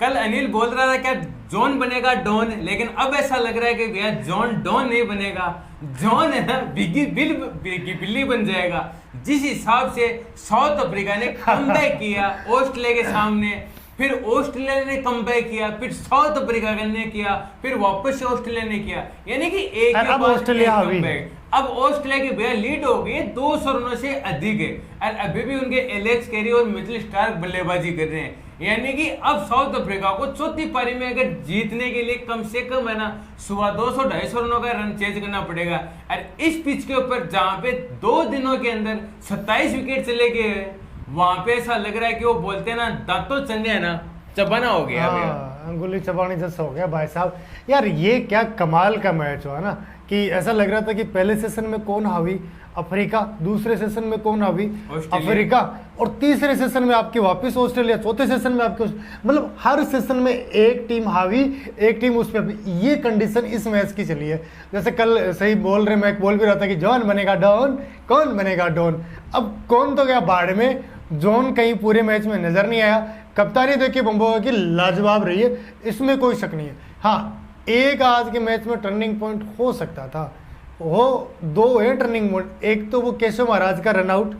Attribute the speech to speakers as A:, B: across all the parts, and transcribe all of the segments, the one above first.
A: कल अनिल बोल रहा था क्या जॉन बनेगा डॉन, लेकिन अब ऐसा लग रहा है कि भैया जॉन डॉन नहीं बनेगा, जॉन है ना बिल्ली बन जाएगा। जिस हिसाब से साउथ अफ्रीका ने कमबैक किया ऑस्ट्रेलिया के सामने, फिर ऑस्ट्रेलिया ने कमबैक किया, फिर साउथ अफ्रीका ने किया, फिर वापस से ऑस्ट्रेलिया ने किया, यानी कि एक
B: अब ऑस्ट्रेलिया कमबैक।
A: अब ऑस्ट्रेलिया की भैया लीड हो गई 200 रनों से अधिक है, और अभी भी उनके एलेक्स कैरी और मिचेल स्टार्क बल्लेबाजी कर रहे हैं। यानी कि अब साउथ अफ्रीका को चौथी पारी में अगर जीतने के लिए कम से कम है ना 200-250 रनों का रन चेज करना पड़ेगा। और इस पिच के ऊपर जहां पे 2 दिनों के अंदर 27 विकेट चले गए, वहां पे ऐसा लग रहा है कि वो बोलते हैं ना दांतों चंगे है ना चबाना हो गया।
B: अंगुली चबानी जैसा हो गया भाई साहब। यार ये क्या कमाल का मैच हुआ ना, कि ऐसा लग रहा था कि पहले सेशन में कौन हावी, अफ्रीका, दूसरे सेशन में कौन हावी, अफ्रीका, और तीसरे सेशन में आपकी वापस ऑस्ट्रेलिया, चौथे सेशन में आपके, मतलब हर सेशन में एक टीम हावी, एक टीम उस पर। ये कंडीशन इस मैच की चली है। जैसे कल सही बोल रहे, मैं बोल भी रहा था कि जॉन बनेगा डॉन, कौन बनेगा डॉन। अब कौन तो गया बाढ़ में, जॉन कहीं पूरे मैच में नजर नहीं आया। कप्तानी देखिए बम्बोआ की लाजवाब रही है, इसमें कोई शक नहीं है। हाँ, एक आज के मैच में टर्निंग पॉइंट हो सकता था, वो 2 है टर्निंग पॉइंट। एक तो वो केशव महाराज का रन आउट,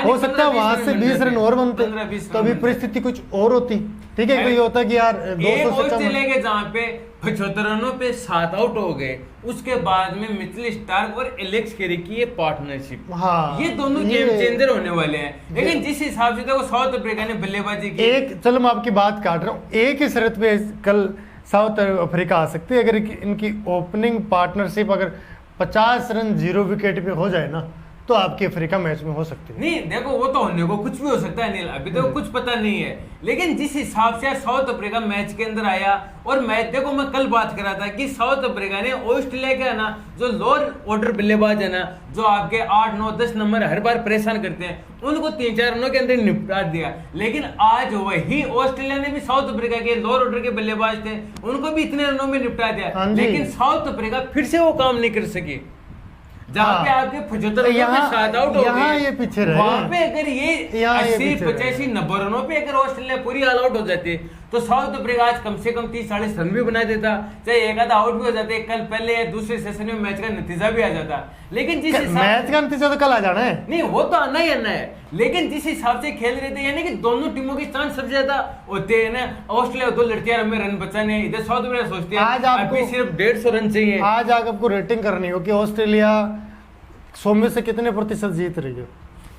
B: हो सकता है वहां से 20 रन और बनते तो अभी परिस्थिति कुछ और होती। ठीक है, कोई होता कि यार 200 से
A: चले गए, जहां पे 75 रनों पे 7 आउट हो गए, उसके बाद में मिचेल स्टार्क और एलेक्स कैरी की ये पार्टनरशिप,
B: हाँ,
A: ये दोनों गेम चेंजर होने वाले हैं। लेकिन जिस हिसाब से देखो साउथ अफ्रीका ने बल्लेबाजी की,
B: एक चलो मैं आपकी बात काट रहा हूँ, एक ही शर्त पे कल साउथ अफ्रीका आ सकती है, अगर इनकी ओपनिंग पार्टनरशिप अगर 50 रन 0 विकेट पे हो जाए ना, तो आपकी अफ्रीका मैच में हो सकती है।
A: नहीं देखो, वो तो होने को कुछ भी हो सकता है नील, अभी तो कुछ पता नहीं है। लेकिन जिस हिसाब से साउथ अफ्रीका मैच के अंदर आया, और मैच देखो मैं कल बात कर रहा था कि साउथ अफ्रीका ने ऑस्ट्रेलिया के ना जो लोअर ऑर्डर बल्लेबाज है ना, जो आपके 8, 9, 10 नंबर हर बार परेशान करते हैं, उनको 3-4 रनों के अंदर निपटा दिया। लेकिन आज वही ऑस्ट्रेलिया ने भी साउथ अफ्रीका के लोअर ऑर्डर के बल्लेबाज थे, उनको भी इतने रनों में निपटा दिया। लेकिन साउथ अफ्रीका फिर से वो काम नहीं कर सकी, जहाँ पे आपके 75 रनों पे 7 आउट हो गए,
B: ये पीछे रहे,
A: वहां पे अगर ये 80-85-90 रनों पे अगर ऑस्ट्रेलिया पूरी ऑल आउट हो जाती, तो साउथ अफ्रीका आज कम से कम 30-40 रन भी बना देता, चाहे एक आधा आउट भी हो जाते, कल पहले या दूसरे सेशन में मैच का नतीजा भी आ जाता। लेकिन जिस
B: मैच का नतीजा तो कल आ जाना है,
A: नहीं वो तो आना ही आना है। लेकिन जिस हिसाब से खेल रहे थे, यानी कि दोनों टीमों के चांस सबसे ज्यादा होते हैं ना, ऑस्ट्रेलिया 2 लड़ती है हमें रन बचाने, इधर साउथ अफ्रीका सोचती है अभी सिर्फ 150 रन चाहिए।
B: आज आपको रेटिंग करनी हो कि ऑस्ट्रेलिया 100 में से कितने प्रतिशत जीत रही है।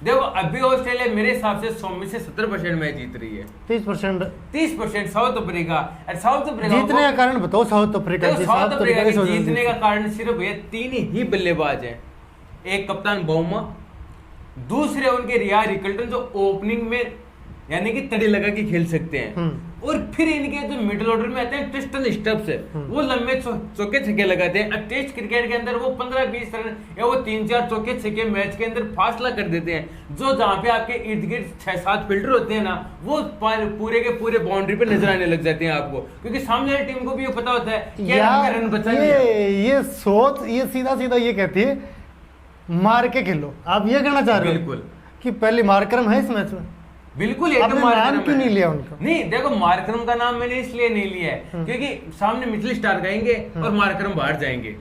A: देखो अभी ऑस्ट्रेलिया मेरे हिसाब से 100 में से 70% मैच जीत रही है, 30% साउथ अफ्रीका। और साउथ अफ्रीका
B: जीतने का कारण बताओ। साउथ अफ्रीका
A: जीतने का कारण सिर्फ ये 3 ही बल्लेबाज हैं, एक कप्तान बौमा, दूसरे उनके रिया रिकल्टन जो ओपनिंग में यानी कि तड़ी लगा के खेल सकते हैं, और फिर इनके जो मिडिल ऑर्डर में आते हैं ट्रिस्टन स्टब्स है, वो लंबे चौके छक्के लगाते हैं। अब टेस्ट क्रिकेट के अंदर वो 15-20 रन या वो 3-4 चौके छक्के मैच के अंदर फासला कर देते हैं, जो जहां पे आपके इर्द गिर्द 6-7 फील्डर होते हैं ना, वो पूरे के पूरे बाउंड्री पे नजर आने लग जाते हैं आपको, क्योंकि सामने वाली टीम को भी ये पता होता है कि रन बचाने
B: ये सोच ये सीधा सीधा ये कहती है मार के खेलो। आप ये कहना चाह रहे हो
A: बिल्कुल
B: कि पहले मारक्रम है इस मैच में?
A: बिल्कुल
B: नाम क्यों नहीं लिया उनका?
A: नहीं देखो, मार्करम का नाम मैंने इसलिए नहीं लिया है क्योंकि सामने मिचेल स्टार्क आएंगे और मार्करम बाहर जाएंगे।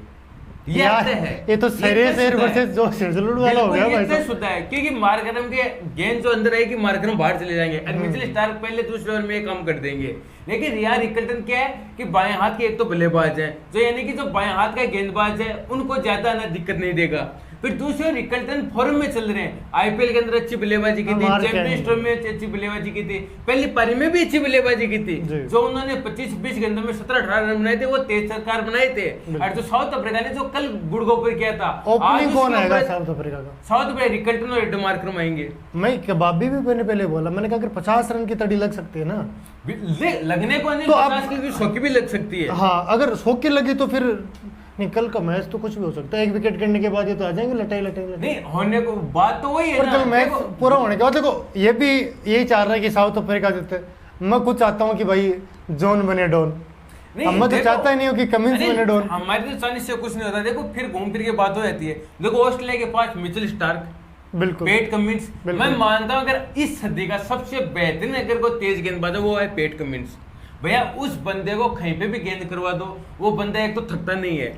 A: ये है,
B: ये तो सीरियस एयर वर्सेस जो स्विट्जरलैंड वाला हो गया भाई साहब।
A: है क्योंकि मार्करम के गेंद जो अंदर आएगी, मार्करम बाहर चले जाएंगे और मिचेल स्टार्क पहले दूसरे ओवर में ये काम कर देंगे। लेकिन रिया रिकल्टन क्या है कि बाएं हाथ के एक तो बल्लेबाज है, जो यानी कि जो बाएं हाथ का गेंदबाज है उनको ज्यादा ना दिक्कत नहीं देगा। फिर दूसरे रिकल्टन फॉर्म में चल रहे हैं, आईपीएल के अंदर अच्छी बल्लेबाजी की थी, चैंपियंस ट्रॉफी में अच्छी बल्लेबाजी की थी, पहली पारी में भी अच्छी बल्लेबाजी की थी, जो उन्होंने 25-20 गेंदों में 17-18 रन बनाए थे, वो तेज सरकार बनाए थे। और जो साउथ अफ्रीका ने जो कल गुड़गो पर किया था,
B: ओपनिंग कौन आएगा साउथ अफ्रीका का?
A: साउथ अफ्रीका रिकल्टन और मार्करम आएंगे।
B: मैं कबाबी भी मैंने पहले बोला, मैंने कहा 50 रन की तड़ी लग सकती है ना,
A: लगने को नहीं, 50 की शौकी भी लग सकती है।
B: हाँ, अगर शौकी लगी तो फिर नहीं, कल का मैच तो कुछ भी हो सकता है, एक विकेट गिरने के बाद ये तो आ जाएंगे लटाई
A: नहीं होने को, बात तो वही है ना।
B: कल मैच पूरा होने के बाद देखो ये भी यही चाह रहा है कि साउथ अफ्रीका जीते। मैं खुद चाहता हूँ कि भाई जॉन बने डॉन, मैं तो चाहता ही नहीं हूँ कि कमिंस बने डॉन।
A: हमारी तो चांस से कुछ नहीं होता। देखो फिर घूम फिर के बात हो जाती है। देखो ऑस्ट्रेलिया के पास मिचेल स्टार्क,
B: बिल्कुल।
A: पैट कमिंस,
B: बिल्कुल।
A: मैं मानता हूं अगर इस सदी का सबसे बेहतरीन अगर कोई तेज गेंदबाज है वो है पैट कमिंस। भैया उस बंदे को कहीं पे भी गेंद करवा दो, वो बंदा एक तो थकता नहीं है,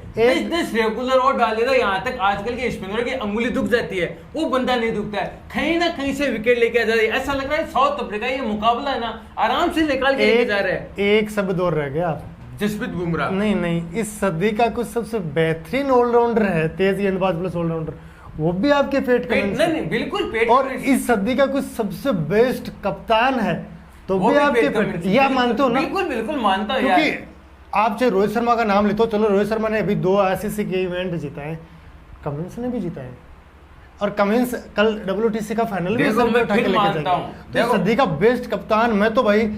A: 10 रेगुलर और डालेगा, यहाँ तक आजकल के स्पिनर की अंगुली दुख जाती है, वो बंदा नहीं दुखता है, कहीं ना कहीं से विकेट लेके आ जाती है। ऐसा लग रहा है साउथ अफ्रीका ये मुकाबला है ना आराम से निकाल के लेके जा रहा है।
B: एक शब्द और रह गया,
A: जसप्रीत बुमराह।
B: नहीं, इस सदी का कुछ सबसे बेहतरीन ऑलराउंडर है, तेज गेंदबाज प्लस ऑलराउंडर, वो भी आपके पैट कमिंस।
A: नहीं बिल्कुल पैट।
B: और इस सदी का कुछ सबसे बेस्ट कप्तान है तो भी आपके पैट। ये आप मानते हो ना?
A: बिल्कुल मानता हूँ
B: क्योंकि आप चाहे रोहित शर्मा का नाम लेते हो, चलो रोहित शर्मा ने अभी 2 आईसीसी के इवेंट जीता है, कमिंस ने भी जीता है, और कमिंस कल WTC का फाइनल भी उठा के लेके जाएगा। तो सदी का बेस्ट कप्तान मैं तो भाई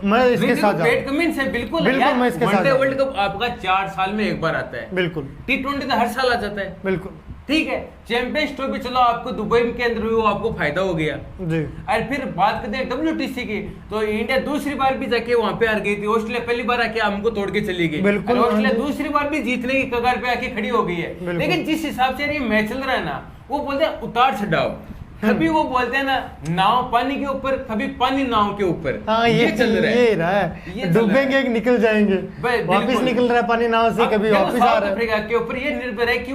B: मैं इसके साथ
A: पैट कमिंस है। बिल्कुल
B: मैं इसके साथ।
A: वर्ल्ड कप आपका 4 साल में एक बार आता है,
B: बिल्कुल।
A: T20 तो हर साल आ जाता है,
B: बिल्कुल
A: ठीक है। चैंपियंस ट्रॉफी चलो आपको दुबई के अंदर हुई, वो आपको फायदा हो गया
B: जी।
A: और फिर बात करते हैं WTC की, तो इंडिया दूसरी बार भी जाके वहां पे हार गई थी, ऑस्ट्रेलिया पहली बार आके हमको तोड़ के चली गई,
B: बिल्कुल।
A: ऑस्ट्रेलिया दूसरी बार भी जीतने की कगार पे आके खड़ी हो गई है। लेकिन जिस हिसाब से ये मैच चल रहा है ना, वो बोलते हैं उतार चढ़ाव, कभी वो बोलते हैं ना नाव पानी के ऊपर, कभी पानी नाव के ऊपर।
B: हाँ, ये चल रहा है, डूबेंगे निकल जाएंगे, वापिस निकल रहा है पानी नाव से, कभी वापिस आ रहा है।
A: अफ्रीका के ऊपर ये निर्भर है कि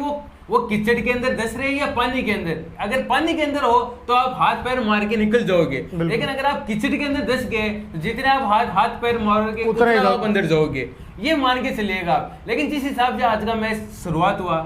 A: वो कीचड़ के अंदर धस रहे हैं या पानी के अंदर। अगर पानी के अंदर हो तो आप हाथ पैर मार के निकल जाओगे, लेकिन अगर आप कीचड़ के अंदर धस गए तो जितने आप हाथ पैर मारोगे उतना आप अंदर जाओगे, ये मान के चलिएगा आप। लेकिन जिस हिसाब से आज का मैच शुरुआत हुआ,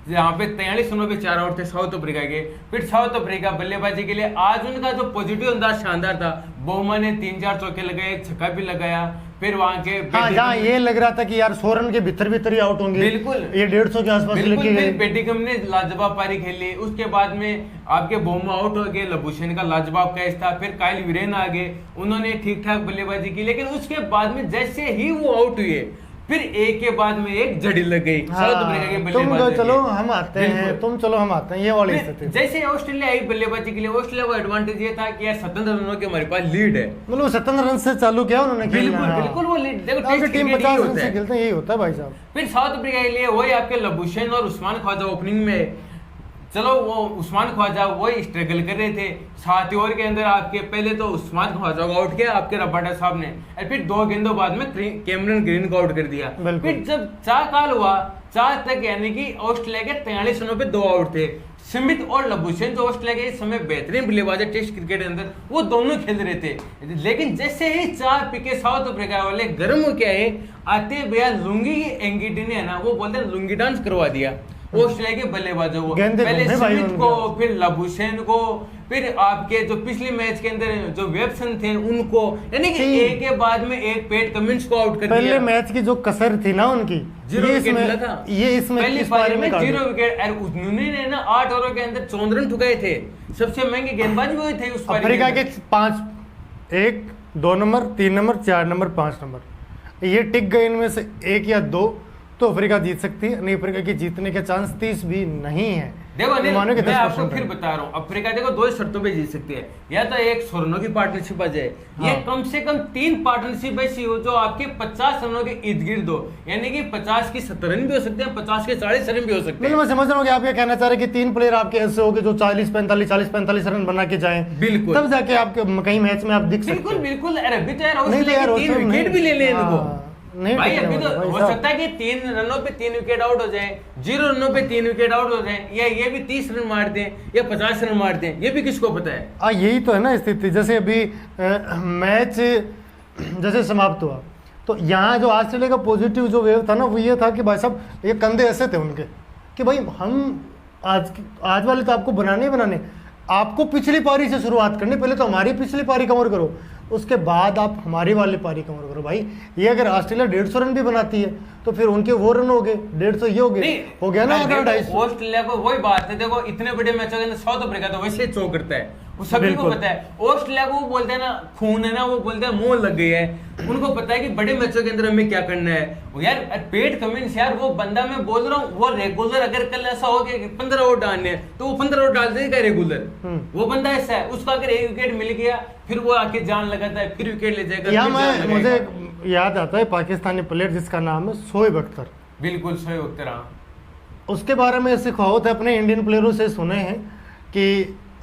A: यहाँ पे 43 रनों पे 4 आउट थे साउथ अफ्रीका के, फिर साउथ अफ्रीका बल्लेबाजी के लिए आज उनका जो पॉजिटिव अंदाज शानदार था, बोमा ने 3-4 चौके लगाए, छक्का भी लगाया, फिर वहां के
B: जहाँ ये लग रहा था कि यार 100 रन के भीतर ही आउट होंगे,
A: बिल्कुल
B: ये 150 के आसपास लेके गए।
A: बेटिकम ने लाजवाब पारी खेली, उसके बाद में आपके बोमा आउट हो गए, लबुशेन का लाजवाब कैच था, फिर काइल विरेन आ गए, उन्होंने ठीक ठाक बल्लेबाजी की, लेकिन उसके बाद में जैसे ही वो आउट हुए फिर एक के बाद में एक जड़ी लग गई साउथ अफ्रीका के बल्लेबाज।
B: चलो हम आते हैं, ये वाली स्थिति।
A: जैसे ऑस्ट्रेलिया आई बल्लेबाजी के लिए, ऑस्ट्रेलिया को एडवांटेज ये था कि यार 17 रनों के हमारे पास लीड है,
B: मतलब 17 रन से चालू किया उन्होंने खेलना।
A: बिल्कुल वो लीड, देखो
B: टीम 50 रन से खेलते हैं, यही होता है भाई साहब।
A: फिर साउथ अफ्रीका के लिए वही आपके लबुशेन और उस्मान ख्वाजा ओपनिंग में, चलो वो उस्मान ख्वाजा वही स्ट्रगल कर रहे थे, 7 ओवर के अंदर आपके पहले तो उस्मान ख्वाजा को आउट किया आपके रबाडा साहब ने, और फिर 2 गेंदों बाद में कैमरन ग्रीन को आउट कर दिया। फिर जब 4 काल हुआ, 4 तक यानी कि ऑस्ट्रेलिया के 43 रनों पे 2 आउट थे। स्मिथ और लबुशेन जो ऑस्ट्रेलिया के इस समय बेहतरीन बल्लेबाज है टेस्ट क्रिकेट के अंदर, वो दोनों खेल रहे थे, लेकिन जैसे ही 4 पिके साउथ अफ्रीका वाले गर्म हो के आए, आते भैया लुंगी एंगिटी ने है ना, वो बोलते हैं लुंगी डांस करवा दिया ऑस्ट्रेलिया के बल्लेबाजों को, पहले स्मिथ को, फिर लबुशेन को, फिर आपके जो पिछले मैच के अंदर जो वेबसन थे उनको, यानी कि एक के बाद में एक पैट कमिंस को आउट कर दिया।
B: पहले मैच की जो कसर थी ना उनकी,
A: 0 विकेट मिला था,
B: ये इसमें
A: पहली पारी में 0 विकेट, और उन्होंने ना 8 ओवर के अंदर 14 रन ठुकाए थे, सबसे महंगे गेंदबाज भी हुए थे उस पारी
B: अफ्रीका के 5, 1, 2 नंबर, 3 नंबर, 4 नंबर, 5 नंबर, ये टिक गए, इनमें से 1 या 2 तो अफ्रीका जीत सकती है, नहीं अफ्रीका के जीतने के चांस 30 भी नहीं है।
A: देखो मैं आपको फिर बता रहा हूँ, अफ्रीका देखो 2 शर्तों पे जीत सकती है, या तो एक 100 रनों की पार्टनरशिप आ जाए, या कम से कम 3 पार्टनरशिप ऐसी हो जो आपके 50 रनों के इर्द गिर्द हो, यानी कि 50 की 70 रन भी हो सकते हैं, 50 के 40 रन भी हो सकते हैं।
B: मैं समझ रहा हूँ कि आप ये कहना चाह रहे हैं कि 3 प्लेयर आपके ऐसे हो जो 40-45 रन बना के जाए,
A: बिल्कुल,
B: तब जाके आपके कई मैच में आप दिख सकते हैं।
A: बिल्कुल, अरे अभी तो यार 3 विकेट भी ले लें इनको भाई, अभी तो हो सकता है कि 3 रनों पे 3 विकेट आउट हो जाए, 0 रनों पे 3 विकेट आउट हो जाए, या ये भी 30 रन मार दें या 50 रन मार दें, ये भी किसको पता है।
B: यही तो है ना स्थिति। जैसे अभी मैच जैसे समाप्त हुआ तो यहाँ जो ऑस्ट्रेलिया का पॉजिटिव जो वेव था ना, वो ये था कि भाई साहब ये कंधे ऐसे थे उनके कि भाई हम आज वाले तो आपको बनाने, आपको पिछली पारी से शुरुआत करनी, पहले तो हमारी पिछली पारी कवर करो, उसके बाद आप हमारी वाली पारी कवर करो। भाई ये अगर ऑस्ट्रेलिया 150 रन भी बनाती है तो फिर उनके वो रन हो गए 150, ये हो गया ना 250।
A: ऑस्ट्रेलिया को वही बात है, देखो इतने बड़े मैचों के अंदर साउथ अफ्रीका तो वैसे चौक करता है, वो सभी को पता है। ऑस्ट्रेलिया को वो बोलते हैं ना खून है ना, वो बोलते हैं मोह लग गई है, उनको पता है कि बड़े मैचों के अंदर हमें क्या करना है। यार पैट कमिंस, यार वो बंदा मैं बोल रहा हूँ, वो रेगुलर अगर कल ऐसा हो गया 15 ओवर डालने हैं तो वो 15 ओवर डाल देगा रेगुलर, वो बंदा ऐसा है, उसका अगर 1 विकेट मिल गया फिर वो आके जान लगाता है, फिर विकेट ले जाएगा।
B: मुझे याद आता है पाकिस्तानी प्लेयर जिसका नाम है शोएब अख्तर,
A: बिल्कुल शोएब अख्तर,
B: उसके बारे में ऐसे ख्वावत है अपने इंडियन प्लेयरों से सुने हैं कि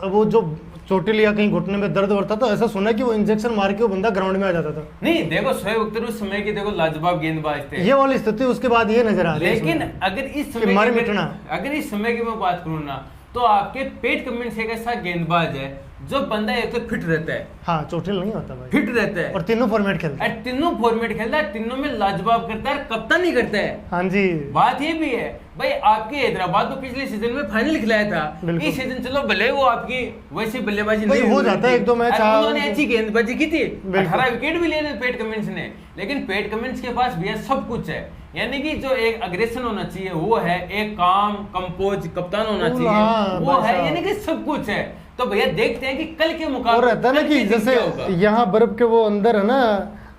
B: वो जो चोटिल या कहीं घुटने में दर्द होता था, ऐसा सुना कि वो इंजेक्शन मार के वो बंदा ग्राउंड में आ जाता था।
A: नहीं देखो शोएब अख्तर उस समय की देखो लाजवाब गेंदबाज थे,
B: ये वाली स्थिति उसके बाद ये नजर आ रही है।
A: लेकिन अगर इस समय
B: मार
A: की
B: मिटना,
A: अगर इस समय की मैं बात करूँ ना, तो आपके पेट कमिंस एक ऐसा गेंदबाज है जो बंदा एक तो फिट रहता है,
B: हाँ चोटिल नहीं होता भाई,
A: फिट रहता है
B: और तीनों फॉर्मेट खेलता है,
A: तीनों फॉर्मेट खेलता है, तीनों में लाजवाब करता है, कप्तानी करता है।
B: हाँ जी।
A: बात ये भी है भाई, आपके हैदराबाद को पिछले सीजन में फाइनल खिलाया था, इस सीजन चलो भले वो आपकी वैसी बल्लेबाजी नहीं
B: हो जाता है, एक दो मैच
A: उन्होंने अच्छी गेंदबाजी की थी, 18 विकेट भी लिए थे पेट कमिंस ने, लेकिन पेट कमिंस के पास भी सब कुछ है, यानी कि जो एक अग्रेशन होना चाहिए वो है, एक काम कंपोज कप्तान होना चाहिए वो है, यानी कि सब कुछ है। तो भैया देखते हैं कि कल के मुकाबले
B: रहता है ना कि जैसे यहाँ बर्फ के वो अंदर है ना,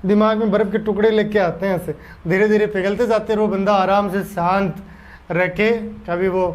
B: दिमाग में बर्फ के टुकड़े लेके आते हैं, ऐसे धीरे धीरे पिघलते जाते, वो बंदा आराम से शांत रखे। कभी वो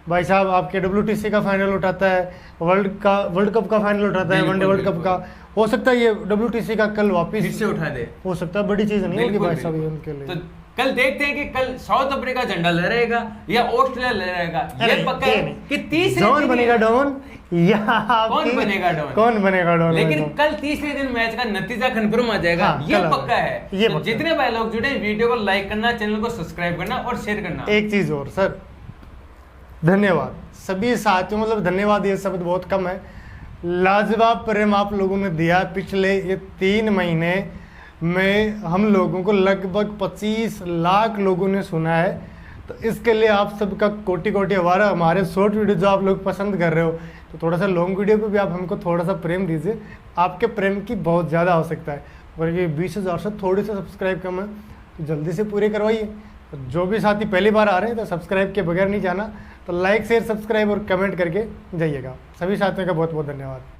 B: भाई साहब आपके WTC का फाइनल उठाता है, वर्ल्ड कप का फाइनल उठाता है, वनडे वर्ल्ड कप का, हो सकता है ये WTC का कल वापस
A: फिर से उठा दे,
B: हो सकता है, बड़ी चीज नहीं होगी भाई साहब उनके लिए।
A: तो कल देखते हैं कि कल साउथ अफ्रीका झंडा लहराएगा या ऑस्ट्रेलिया लहराएगा, ये पक्का है कि तीसरे
B: डॉन बनेगा डॉन या
A: कौन बनेगा डॉन,
B: कौन बनेगा डॉन।
A: लेकिन कल तीसरे दिन मैच का नतीजा कन्फर्म आ जाएगा, ये पक्का है।
B: ये
A: तो जितने भाई लोग जुड़े वीडियो को लाइक करना, चैनल को सब्सक्राइब करना और शेयर करना।
B: एक चीज और सर, धन्यवाद सभी साथियों, मतलब धन्यवाद ये शब्द बहुत कम है, लाजवाब प्रेम आप लोगों ने दिया। पिछले ये 3 महीने में हम लोगों को लगभग 25 लाख लोगों ने सुना है, तो इसके लिए आप सबका कोटि कोटि आभार। हमारे शॉर्ट वीडियो जो आप लोग पसंद कर रहे हो, तो थोड़ा सा लॉन्ग वीडियो पे भी आप हमको थोड़ा सा प्रेम दीजिए, आपके प्रेम की बहुत ज़्यादा आवश्यकता है। और ये 20,000 से थोड़े से सब्सक्राइब कम है, तो जल्दी से पूरे करवाइए। जो भी साथी पहली बार आ रहे हैं तो सब्सक्राइब के बगैर नहीं जाना, तो लाइक शेयर सब्सक्राइब और कमेंट करके जाइएगा। सभी साथियों का बहुत बहुत धन्यवाद।